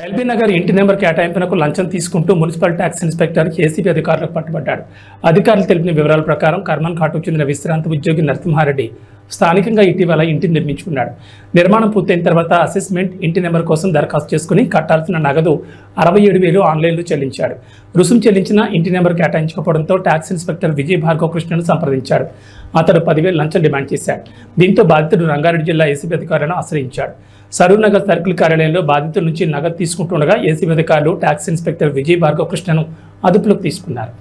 LB Nagar ఇంటి number కేటాయింపునకు లంచం తీసుకుంటూ మున్సిపల్ ట్యాక్స్ ఇన్స్పెక్టర్ ఏసీబీ అధికారులకు పట్టుబడ్డాడు. అధికారులు తెలిపిన వివరాల ప్రకారం కర్మన్ ఘాటుకు చెందిన విశ్రాంత ఉద్యోగి నరసింహారెడ్డి స్థానికంగా ఇటీవల ఇంటిని నిర్మించుకున్నాడు. నిర్మాణం పూర్తయిన తర్వాత అసెస్మెంట్ ఇంటి నెంబర్ కోసం దరఖాస్తు చేసుకుని కట్టాల్సిన నగదు 67,000 ఆన్లైన్లో చెల్లించాడు. రుసుము చెల్లించిన ఇంటి నెంబర్ కేటాయించకపోవడంతో ట్యాక్స్ ఇన్స్పెక్టర్ విజయ్ భార్గవ్ కృష్ణను సంప్రదించాడు. అతడు 10,000 లంచం డిమాండ్ చేశాడు. దీంతో బాధితుడు రంగారెడ్డి జిల్లా ఏసీబీ అధికారులను ఆశ్రయించాడు. సరూర్ నగర్ సర్కిల్ కార్యాలయంలో బాధితుల నుంచి నగదు తీసుకుంటుండగా ఏసీబీ అధికారులు ట్యాక్స్ ఇన్స్పెక్టర్ విజయ్ భార్గవ్ కృష్ణను అదుపులోకి తీసుకున్నారు.